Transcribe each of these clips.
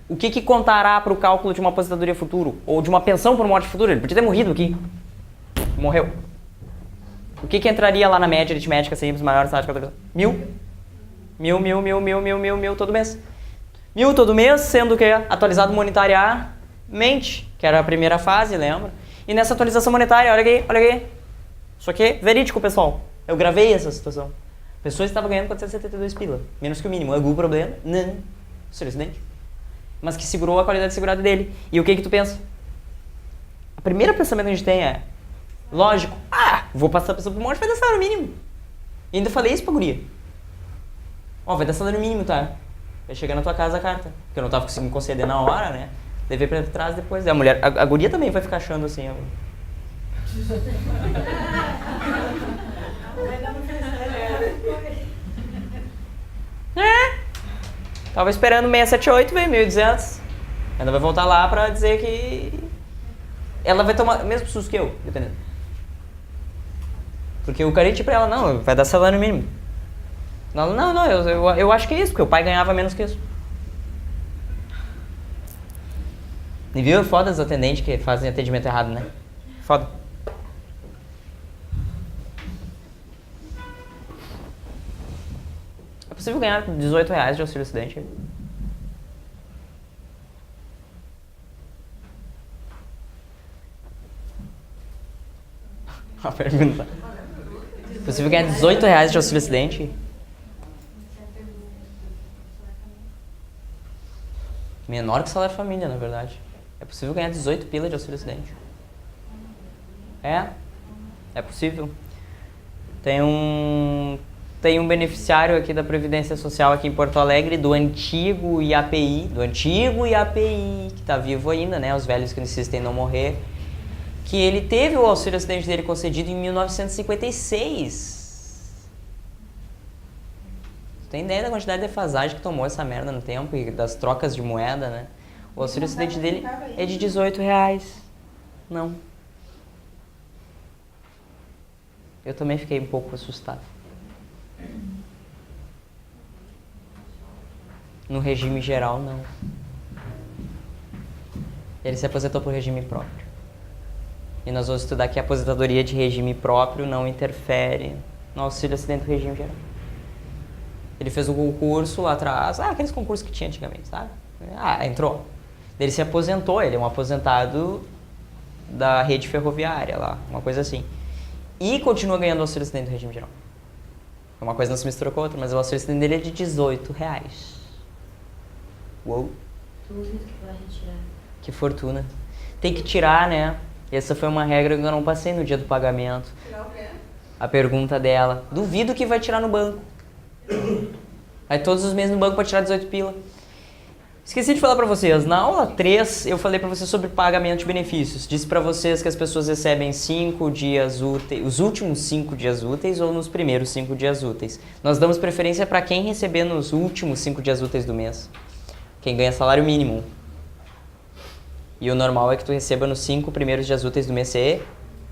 O que contará para o cálculo de uma aposentadoria futuro? Ou de uma pensão por morte futura? Ele podia ter morrido aqui. Morreu. O que entraria lá na média aritmética simples maior de categoria? 1.000. 1.000 todo mês. 1.000 todo mês, sendo que atualizado monetariamente, que era a primeira fase, lembra? E nessa atualização monetária, olha aqui. Isso aqui é verídico, pessoal. Eu gravei essa situação. A pessoa estava ganhando 472 pila. Menos que o mínimo. Algum problema? Não. Seu acidente. Mas que segurou a qualidade segurada dele. E o que tu pensa? O primeiro pensamento que a gente tem é, lógico, vou passar a pessoa por morte, vai dar salário mínimo. E ainda falei isso pra guria. Vai dar salário mínimo, tá? Vai chegar na tua casa a carta. Porque eu não tava conseguindo conceder na hora, né? Levei pra trás depois. A mulher, a guria também vai ficar achando assim. Tava esperando 678, veio 1.200. Ainda vai voltar lá pra dizer que ela vai tomar o mesmo susto que eu, dependendo. Porque o cara disse pra ela, não, vai dar salário mínimo. Não, eu acho que é isso, porque o pai ganhava menos que isso. E viu? Foda os atendentes que fazem atendimento errado, né? Foda. É possível ganhar R$18 de auxílio acidente? A pergunta. É possível ganhar R$18 de auxílio acidente? Menor que salário família, na verdade. É possível ganhar 18 pila de auxílio acidente. É possível. Tem um beneficiário aqui da Previdência Social aqui em Porto Alegre do antigo IAPI, que tá vivo ainda, né? Os velhos que insistem em não morrer. Que ele teve o auxílio acidente dele concedido em 1956. Tu tem ideia da quantidade de defasagem que tomou essa merda no tempo e das trocas de moeda, né? O auxílio acidente dele é de R$18. Não. Eu também fiquei um pouco assustado. No regime geral, não. Ele se aposentou por regime próprio. E nós vamos estudar que a aposentadoria de regime próprio não interfere no auxílio acidente do regime geral. Ele fez um concurso lá atrás, aqueles concursos que tinha antigamente, sabe? Entrou. Ele se aposentou, ele é um aposentado da rede ferroviária lá, uma coisa assim. E continua ganhando auxílio acidente do regime geral. Uma coisa não se misturou com a outra, mas o auxílio acidente dele é de R$18. Uou. Tudo que vai retirar. Que fortuna. Tem que tirar, né? Essa foi uma regra que eu não passei no dia do pagamento. Tirar o quê? A pergunta dela. Duvido que vai tirar no banco. Aí todos os meses no banco pra tirar 18 pila. Esqueci de falar pra vocês, na aula 3 eu falei pra vocês sobre pagamento de benefícios. Disse pra vocês que as pessoas recebem 5 dias úteis, os últimos 5 dias úteis ou nos primeiros 5 dias úteis. Nós damos preferência pra quem receber nos últimos 5 dias úteis do mês. Quem ganha salário mínimo. E o normal é que tu receba nos 5 primeiros dias úteis do mês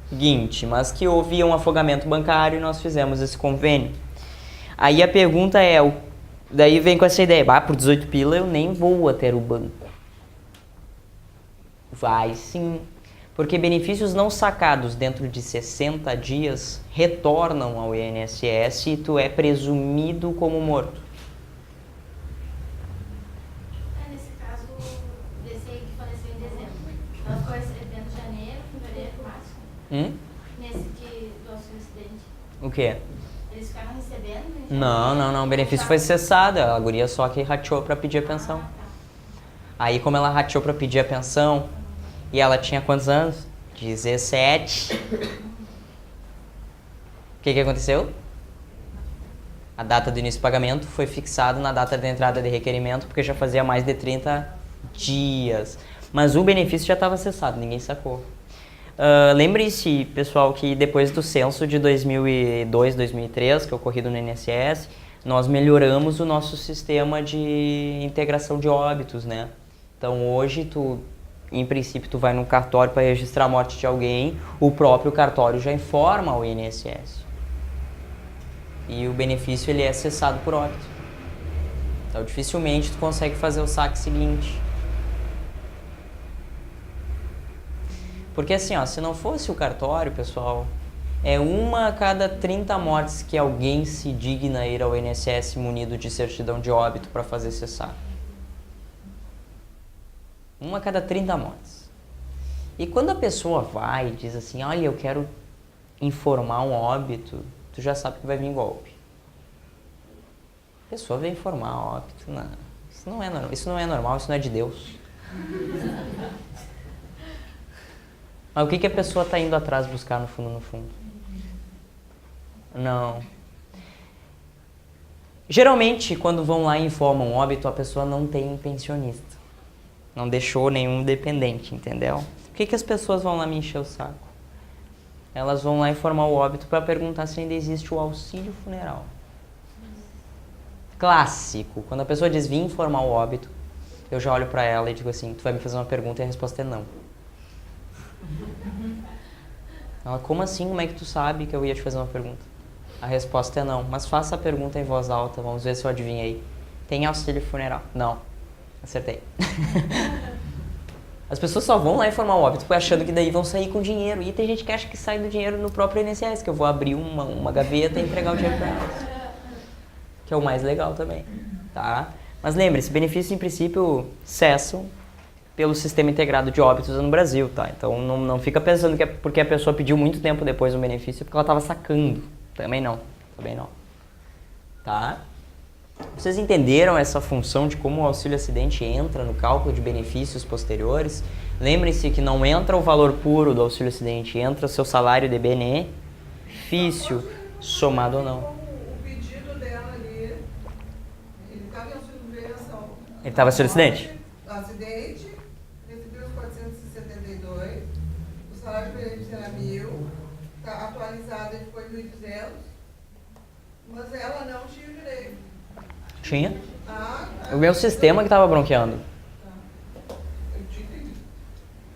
seguinte. Mas que houve um afogamento bancário e nós fizemos esse convênio. Aí a pergunta é, daí vem com essa ideia, por 18 pila eu nem vou até o banco. Vai sim, porque benefícios não sacados dentro de 60 dias retornam ao INSS e tu é presumido como morto. Nesse caso, desse aí que faleceu em dezembro, ela ficou recebendo janeiro, fevereiro, março. Nesse que do auxílio acidente. O quê? Eles ficaram recebendo? Não, o benefício foi cessado, a guria só que rateou pra pedir a pensão. Aí como ela rateou pra pedir a pensão, e ela tinha quantos anos? 17. O que aconteceu? A data do início do pagamento foi fixada na data de entrada de requerimento, porque já fazia mais de 30 dias. Mas o benefício já estava cessado, ninguém sacou. Lembre-se, pessoal, que depois do censo de 2002, 2003, que é ocorrido no INSS, nós melhoramos o nosso sistema de integração de óbitos, né? Então hoje, em princípio, tu vai no cartório para registrar a morte de alguém, o próprio cartório já informa ao INSS. E o benefício ele é cessado por óbito. Então dificilmente tu consegue fazer o saque seguinte. Porque assim, ó, se não fosse o cartório, pessoal, é 1 a cada 30 mortes que alguém se digna a ir ao INSS munido de certidão de óbito para fazer cessar. 1 a cada 30 mortes. E quando a pessoa vai e diz assim, olha, eu quero informar um óbito, tu já sabe que vai vir golpe. A pessoa vem informar óbito. Não, isso não é normal, isso não é de Deus. Mas o que a pessoa está indo atrás buscar no fundo, Não. Geralmente, quando vão lá e informam um óbito, a pessoa não tem pensionista. Não deixou nenhum dependente, entendeu? Por que as pessoas vão lá me encher o saco? Elas vão lá informar o óbito para perguntar se ainda existe o auxílio funeral. Clássico. Quando a pessoa diz, vim informar o óbito, eu já olho para ela e digo assim, tu vai me fazer uma pergunta e a resposta é não. Ela, como assim? Como é que tu sabe que eu ia te fazer uma pergunta? A resposta é não, mas faça a pergunta em voz alta, vamos ver se eu adivinhei. Tem auxílio funeral? Não. Acertei. As pessoas só vão lá informar o óbito achando que daí vão sair com dinheiro. E tem gente que acha que sai do dinheiro no próprio INSS, que eu vou abrir uma gaveta e entregar o dinheiro para elas. Que é o mais legal também, tá? Mas lembre-se, benefícios em princípio cessam pelo sistema integrado de óbitos no Brasil, tá? Então não fica pensando que é porque a pessoa pediu muito tempo depois um benefício porque ela estava sacando. Também não, tá? Vocês entenderam essa função de como o auxílio acidente entra no cálculo de benefícios posteriores? Lembrem-se que não entra o valor puro do auxílio acidente, entra o seu salário de benefício, somado ou não. O pedido dela ali, ele estava em auxílio doença. Ele estava auxílio acidente? Acidente, recebeu os 462, o salário de benefício era 1.000, está atualizado, ele foi 1.200, mas ela não tinha direito. Tinha. O meu sistema que estava bronqueando.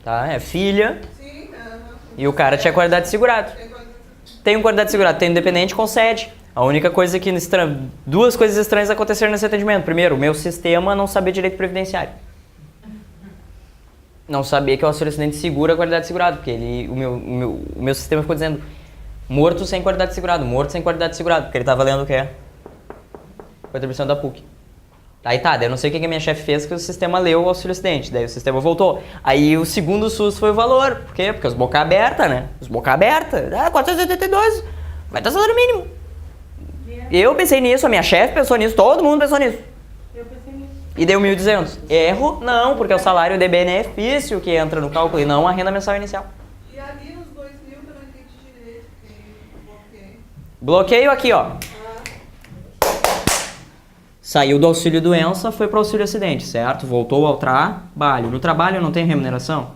Tá? É filha. Sim, e o cara tinha qualidade segurado. Tem um qualidade segurado, tem um dependente, concede. A única coisa que... Duas coisas estranhas aconteceram nesse atendimento. Primeiro, o meu sistema não sabia direito previdenciário. Não sabia que o auxílio acidente segura a qualidade segurada, porque o meu sistema ficou dizendo morto sem qualidade segurado, porque ele estava lendo o quê? Contribuição da PUC. Aí tá, daí eu não sei o que a minha chefe fez, que o sistema leu o auxílio acidente, daí o sistema voltou. Aí o segundo susto foi o valor. Por quê? Porque os boca aberta, né? Os boca aberta. 482, vai dar salário mínimo. Eu pensei nisso, a minha chefe pensou nisso, todo mundo pensou nisso. Eu pensei nisso. E deu 1.200. Erro? Não, porque é o salário de benefício que entra no cálculo e não a renda mensal inicial. E ali nos 2.000 que eu não entendi direito, tem bloqueio. Bloqueio aqui, ó. Saiu do auxílio doença, foi para o auxílio acidente, certo? Voltou ao trabalho. No trabalho eu não tenho remuneração?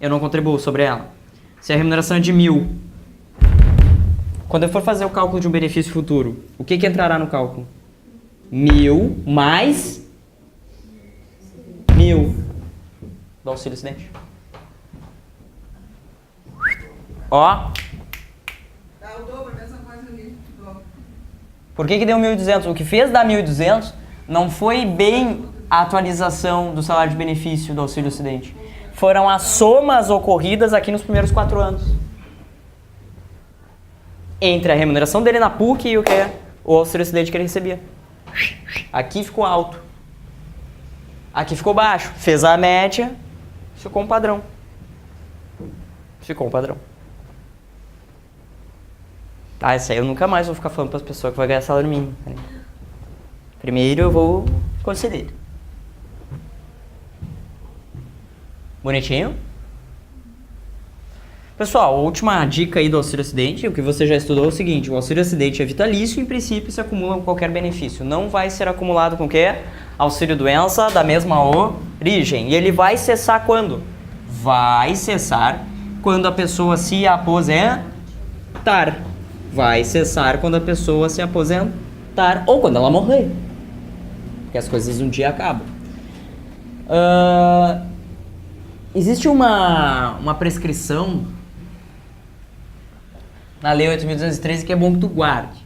Eu não contribuo sobre ela. Se a remuneração é de 1.000, quando eu for fazer o cálculo de um benefício futuro, o que entrará no cálculo? 1.000 mais 1.000 do auxílio acidente. Ó. Tá, o dobro, a mesma coisa ali. Por que deu 1.200? O que fez dar 1.200 não foi bem a atualização do salário de benefício do auxílio acidente. Foram as somas ocorridas aqui nos primeiros 4 anos. Entre a remuneração dele na PUC e o que é o auxílio acidente que ele recebia. Aqui ficou alto. Aqui ficou baixo. Fez a média, ficou um padrão. Tá, isso aí eu nunca mais vou ficar falando para as pessoas que vai ganhar salário mínimo. Primeiro eu vou conceder. Bonitinho? Pessoal, a última dica aí do auxílio acidente, o que você já estudou é o seguinte: o auxílio acidente é vitalício e em princípio se acumula com qualquer benefício. Não vai ser acumulado com o quê? Auxílio doença da mesma origem. E ele vai cessar quando? Vai cessar quando a pessoa se aposentar. Vai cessar quando a pessoa se aposentar ou quando ela morrer. Porque as coisas um dia acabam. Existe uma prescrição na Lei 8.213 que é bom que tu guarde.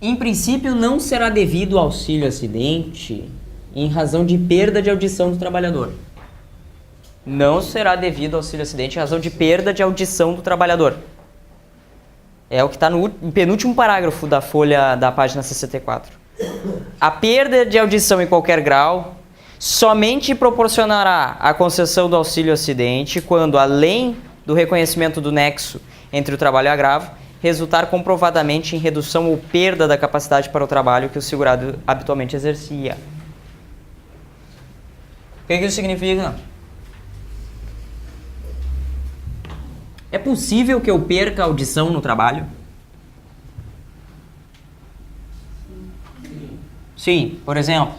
Em princípio, não será devido ao auxílio acidente em razão de perda de audição do trabalhador. não será devido ao auxílio-acidente em razão de perda de audição do trabalhador. É o que está no penúltimo parágrafo da folha da página 64. A perda de audição em qualquer grau somente proporcionará a concessão do auxílio-acidente quando, além do reconhecimento do nexo entre o trabalho e o agravo, resultar comprovadamente em redução ou perda da capacidade para o trabalho que o segurado habitualmente exercia. O que isso significa? É possível que eu perca a audição no trabalho? Sim, por exemplo,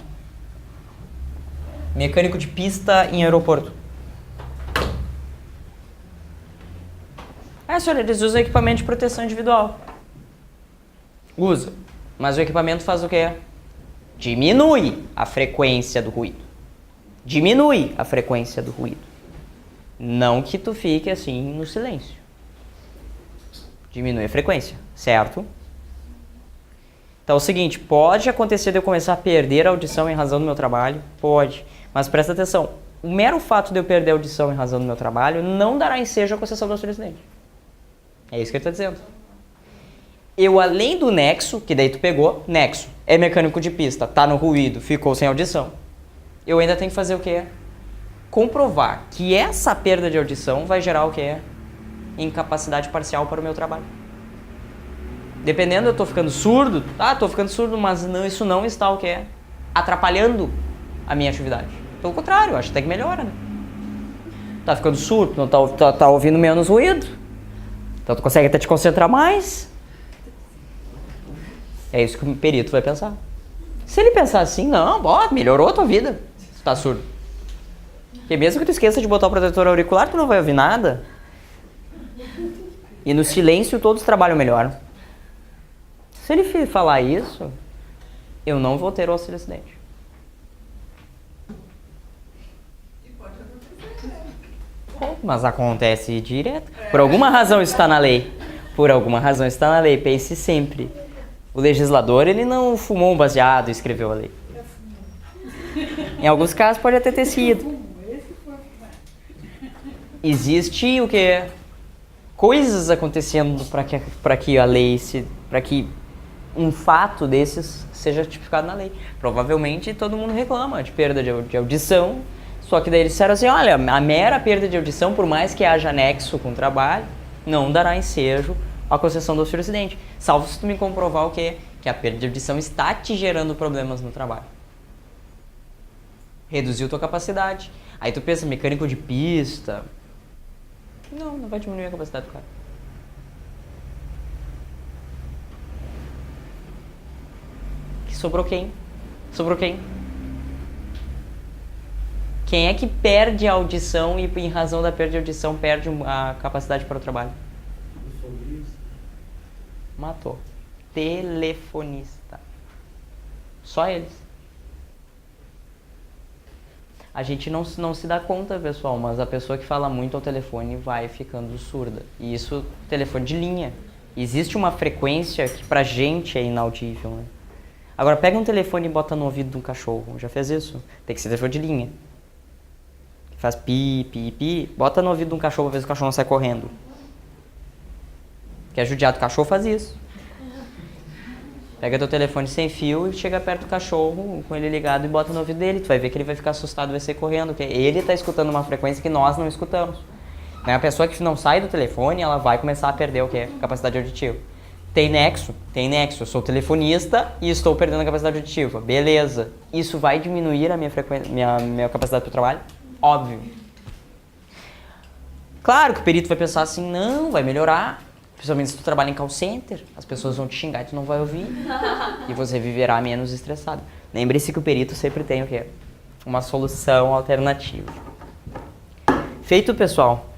mecânico de pista em aeroporto. Senhora, eles usam equipamento de proteção individual. Usa. Mas o equipamento faz o quê? Diminui a frequência do ruído. Diminui a frequência do ruído. Não que tu fique assim no silêncio. Diminui a frequência, certo? Então é o seguinte, pode acontecer de eu começar a perder a audição em razão do meu trabalho? Pode. Mas presta atenção, o mero fato de eu perder a audição em razão do meu trabalho não dará ensejo à concessão do auxílio-acidente. É isso que ele está dizendo. Eu, além do nexo, que daí tu pegou, nexo, é mecânico de pista, tá no ruído, ficou sem audição. Eu ainda tenho que fazer o quê? Comprovar que essa perda de audição vai gerar o quê? Incapacidade parcial para o meu trabalho. Dependendo, eu tô ficando surdo, tô ficando surdo, mas não, isso não está o quê? Atrapalhando a minha atividade. Pelo contrário, eu acho até que melhora, né? Tá ficando surdo, não tá ouvindo menos ruído. Então tu consegue até te concentrar mais. É isso que o perito vai pensar. Se ele pensar assim, não, melhorou a tua vida, se tu tá surdo. Porque mesmo que tu esqueça de botar o protetor auricular, tu não vai ouvir nada. E no silêncio todos trabalham melhor. Se ele falar isso, eu não vou ter o auxílio-acidente. E pode acontecer, né? Mas acontece direto. Por alguma razão isso está na lei. Por alguma razão está na lei. Pense sempre. O legislador, ele não fumou um baseado e escreveu a lei. Em alguns casos pode até ter sido. Existe o quê? Coisas acontecendo para que a lei para que um fato desses seja tipificado na lei. Provavelmente todo mundo reclama de perda de audição, só que daí eles disseram assim, olha, a mera perda de audição, por mais que haja nexo com o trabalho, não dará ensejo à concessão do auxílio-acidente, salvo se tu me comprovar o quê? Que a perda de audição está te gerando problemas no trabalho. Reduziu tua capacidade. Aí tu pensa, mecânico de pista... Não vai diminuir a capacidade do cara. Sobrou quem? Quem é que perde a audição e, em razão da perda de audição, perde a capacidade para o trabalho? Matou. Telefonista. Só eles. A gente não se dá conta, pessoal, mas a pessoa que fala muito ao telefone vai ficando surda. E isso, telefone de linha. Existe uma frequência que pra gente é inaudível, né? Agora, pega um telefone e bota no ouvido de um cachorro. Já fez isso? Tem que ser telefone de linha. Faz pi, pi, pi. Bota no ouvido de um cachorro pra ver se o cachorro não sai correndo. Quer judiar do cachorro, faz isso. Pega teu telefone sem fio e chega perto do cachorro com ele ligado e bota no ouvido dele. Tu vai ver que ele vai ficar assustado e vai sair correndo, porque ele está escutando uma frequência que nós não escutamos. A pessoa que não sai do telefone, ela vai começar a perder o quê? Capacidade auditiva. Tem nexo? Tem nexo. Eu sou telefonista e estou perdendo a capacidade auditiva. Beleza. Isso vai diminuir a minha frequência, minha capacidade para o trabalho? Óbvio. Claro que o perito vai pensar assim, não, vai melhorar. Principalmente se tu trabalha em call center, as pessoas vão te xingar e tu não vai ouvir. E você viverá menos estressado. Lembre-se que o perito sempre tem o quê? Uma solução alternativa. Feito, pessoal.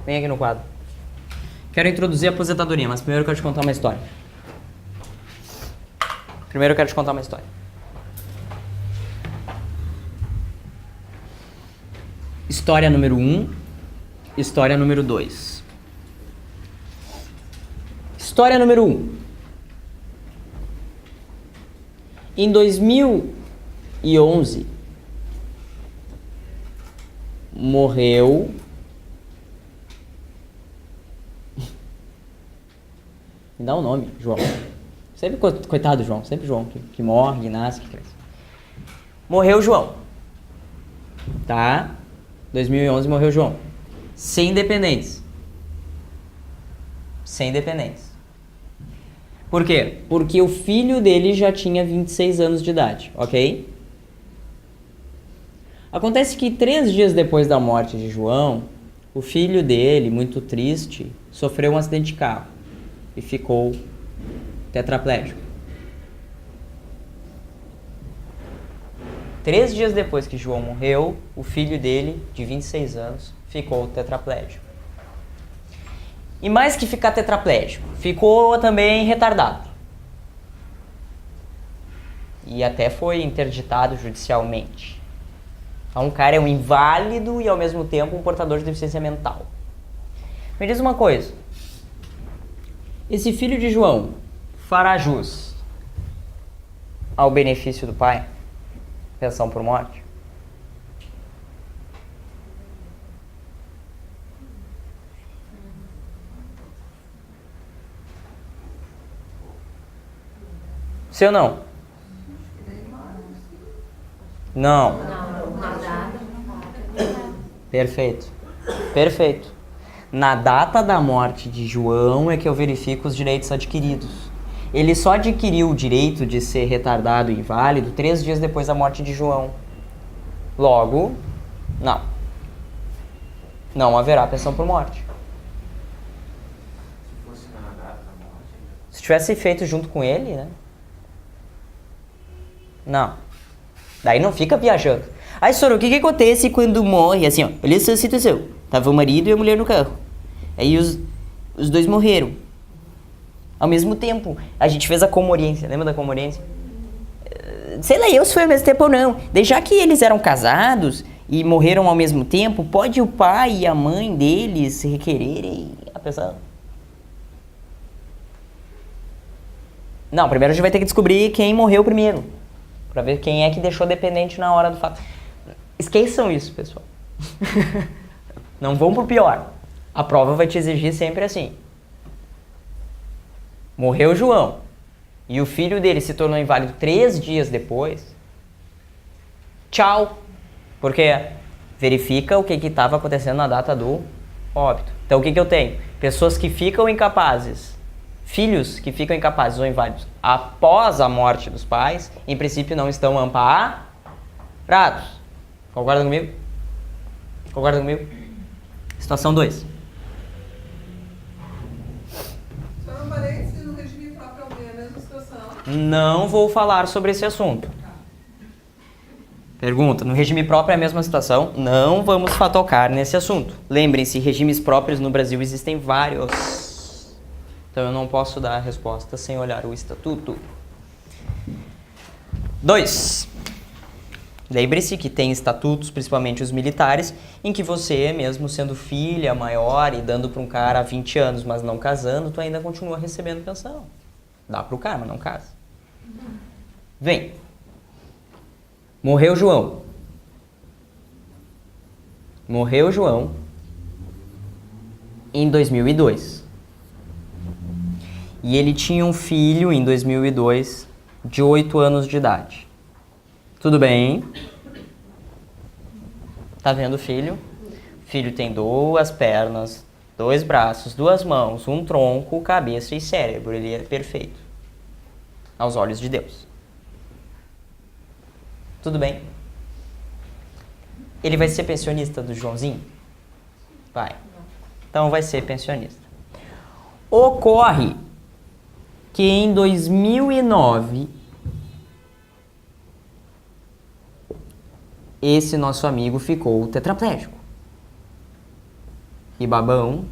Vem aqui no quadro. Quero introduzir a aposentadoria, mas primeiro eu quero te contar uma história. História número 1, história número 2. História número 1. Em 2011, morreu me dá um nome, João. Sempre coitado do João, sempre João, que morre, que nasce, que cresce. Morreu João. Tá? 2011 morreu João. Sem dependentes. Sem dependentes. Por quê? Porque o filho dele já tinha 26 anos de idade, ok? Acontece que 3 dias depois da morte de João, o filho dele, muito triste, sofreu um acidente de carro e ficou tetraplégico. 3 dias depois que João morreu, o filho dele, de 26 anos, ficou tetraplégico. E mais que ficar tetraplégico, ficou também retardado. E até foi interditado judicialmente. Então o cara é um inválido e ao mesmo tempo um portador de deficiência mental. Me diz uma coisa. Esse filho de João fará jus ao benefício do pai? Pensão por morte? Sim ou não? Não. Perfeito. Perfeito. Na data da morte de João é que eu verifico os direitos adquiridos. Ele só adquiriu o direito de ser retardado e inválido 3 dias depois da morte de João. Logo, não. Não haverá pensão por morte. Se tivesse feito junto com ele, né? Não. Daí não fica viajando. Aí, Soro, o que acontece quando morre? Assim, ó, olha essa situação. Tava o marido e a mulher no carro. Aí os dois morreram. Ao mesmo tempo. A gente fez a comorência. Lembra da comorência? Sei lá eu se foi ao mesmo tempo ou não. Daí, já que eles eram casados e morreram ao mesmo tempo, pode o pai e a mãe deles requererem a pensão? Não, primeiro a gente vai ter que descobrir quem morreu primeiro. Pra ver quem é que deixou dependente na hora do fato. Esqueçam isso, pessoal. Não vão pro pior. A prova vai te exigir sempre assim. Morreu João. E o filho dele se tornou inválido 3 dias depois. Tchau. Porque verifica o que estava acontecendo na data do óbito. Então o que eu tenho? Pessoas que ficam incapazes. Filhos que ficam incapazes ou inválidos após a morte dos pais, em princípio não estão amparados. Concorda comigo? Concorda comigo? Situação 2. Só um parênteses, no regime próprio é a mesma situação. Não vou falar sobre esse assunto. Pergunta, no regime próprio é a mesma situação? Não vamos tocar nesse assunto. Lembrem-se, regimes próprios no Brasil existem vários. Então eu não posso dar a resposta sem olhar o estatuto. 2. Lembre-se que tem estatutos, principalmente os militares, em que você, mesmo sendo filha maior e dando para um cara há 20 anos, mas não casando, tu ainda continua recebendo pensão. Dá para o cara, mas não casa. Vem. Morreu João. Morreu João em 2002. E ele tinha um filho em 2002 de 8 anos de idade. Tudo bem? Tá vendo o filho? O filho tem 2 pernas, 2 braços, 2 mãos, um tronco, cabeça e cérebro. Ele é perfeito. Aos olhos de Deus. Tudo bem? Ele vai ser pensionista do Joãozinho? Vai. Então vai ser pensionista. Ocorre que em 2009, esse nosso amigo ficou tetraplégico. E babão.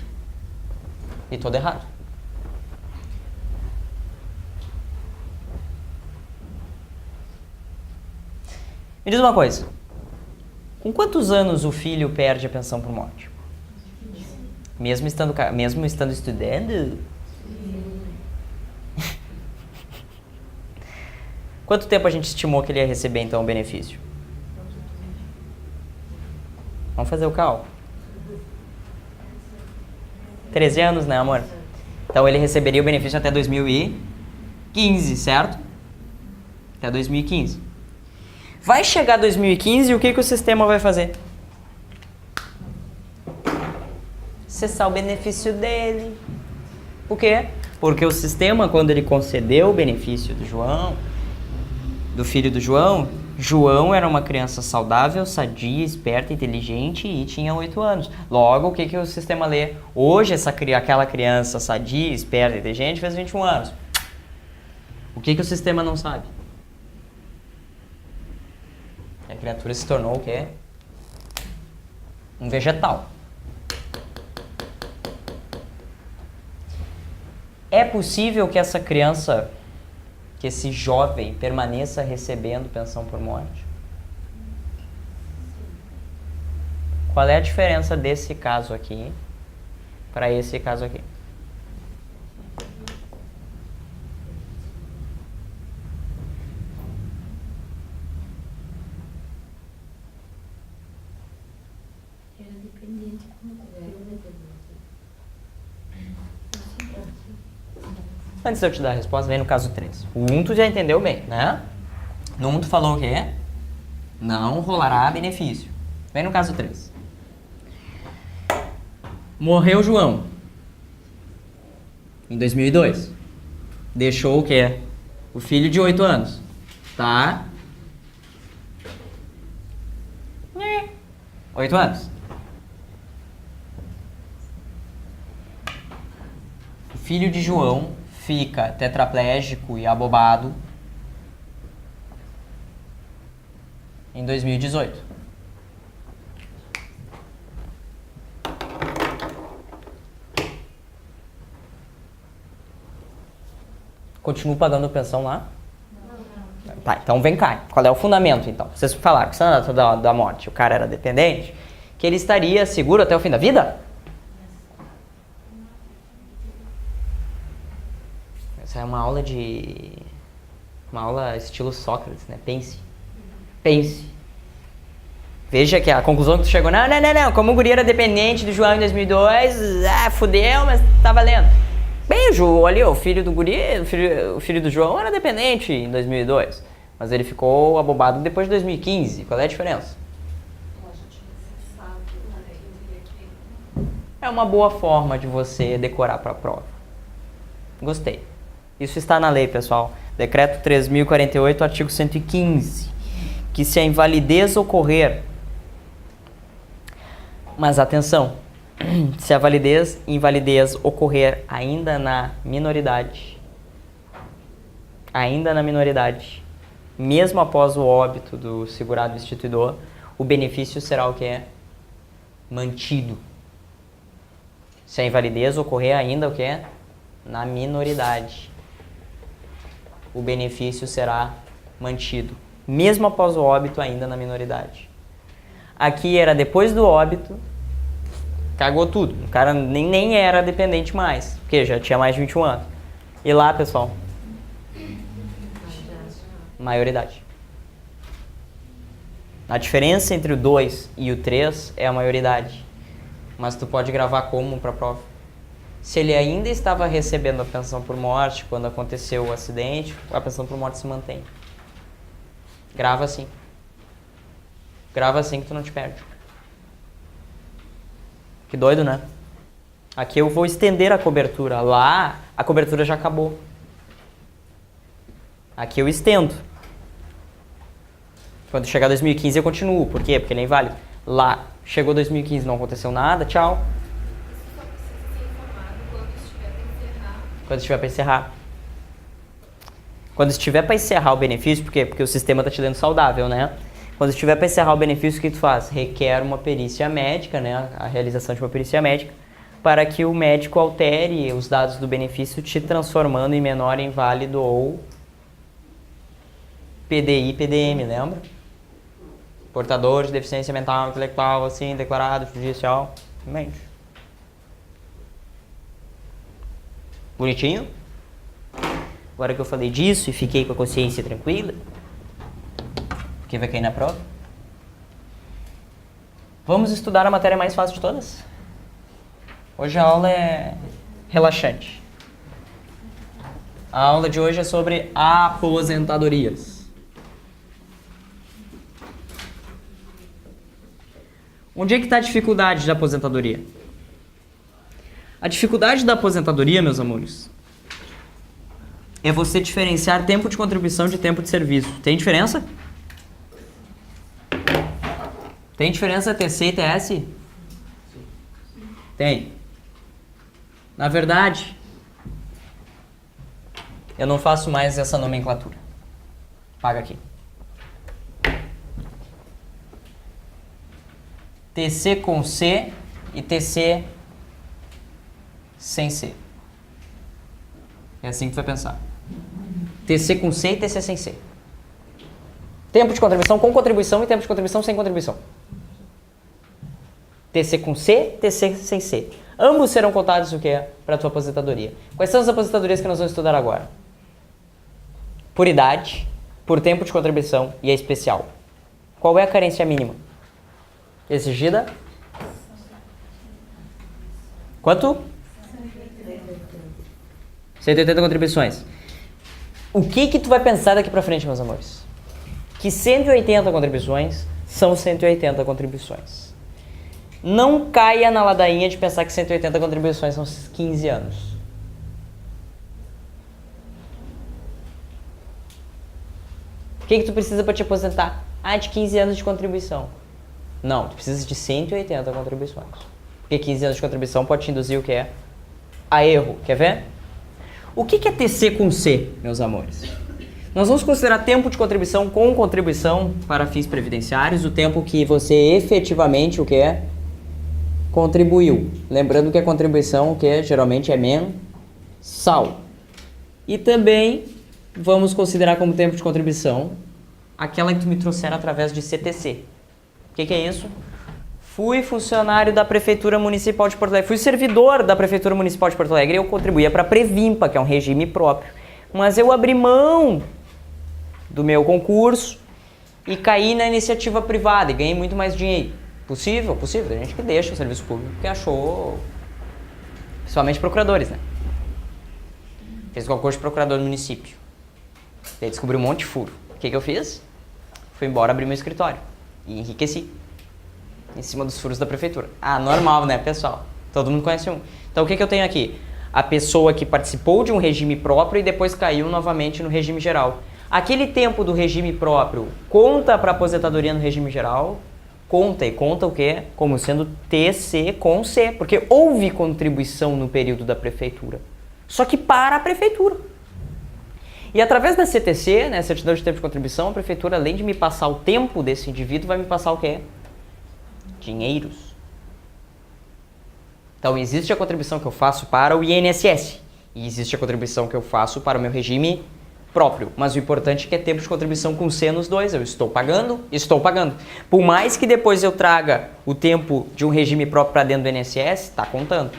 E todo errado. Me diz uma coisa. Com quantos anos o filho perde a pensão por morte? Mesmo estando estudando? Quanto tempo a gente estimou que ele ia receber, então, o benefício? Vamos fazer o cálculo. 13 anos, né, amor? Então, ele receberia o benefício até 2015, certo? Até 2015. Vai chegar 2015 e o que o sistema vai fazer? Cessar o benefício dele. Por quê? Porque o sistema, quando ele concedeu o benefício do João, do filho do João, João era uma criança saudável, sadia, esperta, inteligente e tinha 8 anos. Logo, o que o sistema lê? Hoje, aquela criança sadia, esperta, inteligente fez 21 anos. O que o sistema não sabe? A criatura se tornou o quê? Um vegetal. É possível que essa criança, que esse jovem permaneça recebendo pensão por morte? Qual é a diferença desse caso aqui para esse caso aqui? Era dependente como Antes de eu te dar a resposta, vem no caso 3. O 1 tu já entendeu bem, né? No 1 tu falou o quê? Não rolará benefício. Vem no caso 3. Morreu João em 2002. Deixou o quê? O filho de 8 anos. Tá? 8 anos. O filho de João fica tetraplégico e abobado em 2018. Continuo pagando pensão lá? Não. Tá, então vem cá. Qual é o fundamento, então? Vocês falaram que da morte o cara era dependente, que ele estaria seguro até o fim da vida? Essa é uma aula estilo Sócrates, né? Pense. Veja que a conclusão que tu chegou, não. Como o guri era dependente do João em 2002, fudeu, mas tá valendo. Bem, o filho do guri, o filho do João era dependente em 2002, mas ele ficou abobado depois de 2015. Qual é a diferença? É uma boa forma de você decorar para a prova. Gostei. Isso está na lei, pessoal. Decreto 3.048, artigo 115. Que se a invalidez ocorrer... Mas atenção, se a invalidez ocorrer ainda na minoridade, mesmo após o óbito do segurado instituidor, o benefício será o quê? Mantido. Se a invalidez ocorrer ainda o quê? Na minoridade, o benefício será mantido, mesmo após o óbito ainda na minoridade. Aqui era depois do óbito, cagou tudo. O cara nem era dependente mais, porque já tinha mais de 21 anos. E lá, pessoal? Maioridade. A diferença entre o 2 e o 3 é a maioridade. Mas tu pode gravar como para a prova. Se ele ainda estava recebendo a pensão por morte quando aconteceu o acidente, a pensão por morte se mantém. Grava assim. Grava assim que tu não te perde. Que doido, né? Aqui eu vou estender a cobertura. Lá, a cobertura já acabou. Aqui eu estendo. Quando chegar 2015 eu continuo. Por quê? Porque ele é inválido. Lá, chegou 2015, não aconteceu nada, tchau. Só precisa ser informado quando estiver para encerrar. Quando estiver para encerrar. Quando estiver para encerrar o benefício, por quê? Porque o sistema está te dando saudável, né? Quando estiver para encerrar o benefício, o que tu faz? Requer uma perícia médica, né? A realização de uma perícia médica, para que o médico altere os dados do benefício, te transformando em menor inválido ou PDI, PDM, lembra? Portador de deficiência mental, intelectual, assim, declarado, judicial, mente. Bonitinho? Agora que eu falei disso e fiquei com a consciência tranquila, porque vai cair na prova, vamos estudar a matéria mais fácil de todas? Hoje a aula é relaxante. A aula de hoje é sobre aposentadorias. Onde é que está a dificuldade da aposentadoria? A dificuldade da aposentadoria, meus amores, é você diferenciar tempo de contribuição de tempo de serviço. Tem diferença? Tem diferença TC e TS? Tem. Na verdade, eu não faço mais essa nomenclatura. Paga aqui. TC com C e TC sem C. É assim que tu vai pensar. TC com C e TC sem C. Tempo de contribuição com contribuição e tempo de contribuição sem contribuição. TC com C, TC sem C. Ambos serão contados o que é para a tua aposentadoria. Quais são as aposentadorias que nós vamos estudar agora? Por idade, por tempo de contribuição e a especial. Qual é a carência mínima exigida? Quanto? 180 contribuições. O que tu vai pensar daqui pra frente, meus amores? Que 180 contribuições são 180 contribuições. Não caia na ladainha de pensar que 180 contribuições são 15 anos. O que tu precisa para te aposentar? De 15 anos de contribuição. Não, tu precisa de 180 contribuições. Porque 15 anos de contribuição pode te induzir o que é? A erro. Quer ver? O que é TC com C, meus amores? Nós vamos considerar tempo de contribuição com contribuição para fins previdenciários, o tempo que você efetivamente, o que é? Contribuiu. Lembrando que a contribuição, o que é? Geralmente é mensal. E também vamos considerar como tempo de contribuição aquela que tu me trouxeram através de CTC. O que é isso? Fui funcionário da Prefeitura Municipal de Porto Alegre. Fui servidor da Prefeitura Municipal de Porto Alegre e eu contribuía para a Previmpa, que é um regime próprio. Mas eu abri mão do meu concurso e caí na iniciativa privada e ganhei muito mais dinheiro. Possível? Possível. Tem gente que deixa o serviço público porque achou... Principalmente procuradores, né? Fez concurso de procurador no município. Daí descobri um monte de furo. O que eu fiz? Fui embora abrir meu escritório. E enriqueci. Em cima dos furos da prefeitura. Normal, né, pessoal? Todo mundo conhece um. Então, o que eu tenho aqui? A pessoa que participou de um regime próprio e depois caiu novamente no regime geral. Aquele tempo do regime próprio conta para aposentadoria no regime geral? Conta. E conta o quê? Como sendo TC com C. Porque houve contribuição no período da prefeitura. Só que para a prefeitura. E através da CTC, né, certidão de tempo de contribuição, a prefeitura, além de me passar o tempo desse indivíduo, vai me passar o quê? Dinheiros. Então, existe a contribuição que eu faço para o INSS e existe a contribuição que eu faço para o meu regime próprio. Mas o importante é que é tempo de contribuição com C nos dois. Eu estou pagando. Por mais que depois eu traga o tempo de um regime próprio para dentro do INSS, está contando.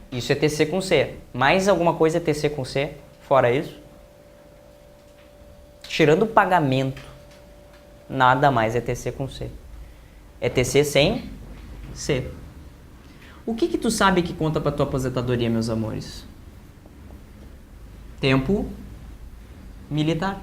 Isso é TC com C. Mais alguma coisa é TC com C? Fora isso? Tirando o pagamento, nada mais é TC com C. É TC sem C. O que tu sabe que conta para tua aposentadoria, meus amores? Tempo militar.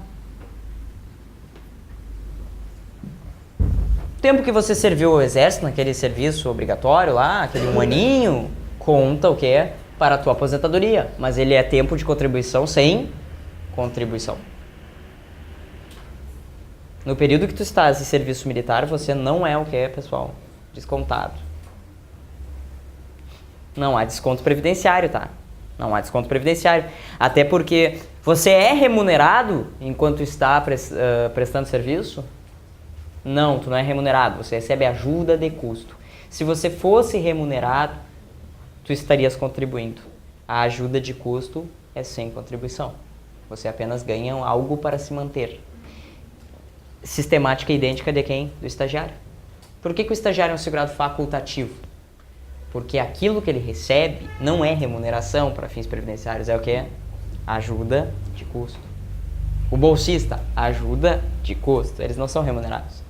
Tempo que você serviu ao exército, naquele serviço obrigatório lá, aquele 1 aninho, conta o que é para a tua aposentadoria. Mas ele é tempo de contribuição sem contribuição. No período que tu estás em serviço militar, você não é o que é, pessoal? Descontado. Não há desconto previdenciário, tá? Não há desconto previdenciário. Até porque você é remunerado enquanto está prestando serviço? Não, tu não é remunerado. Você recebe ajuda de custo. Se você fosse remunerado, tu estarias contribuindo. A ajuda de custo é sem contribuição. Você apenas ganha algo para se manter. Sistemática idêntica de quem? Do estagiário. Por que o estagiário é um segurado facultativo? Porque aquilo que ele recebe não é remuneração para fins previdenciários, é o que? ajuda de custo. O bolsista, ajuda de custo. Eles não são remunerados.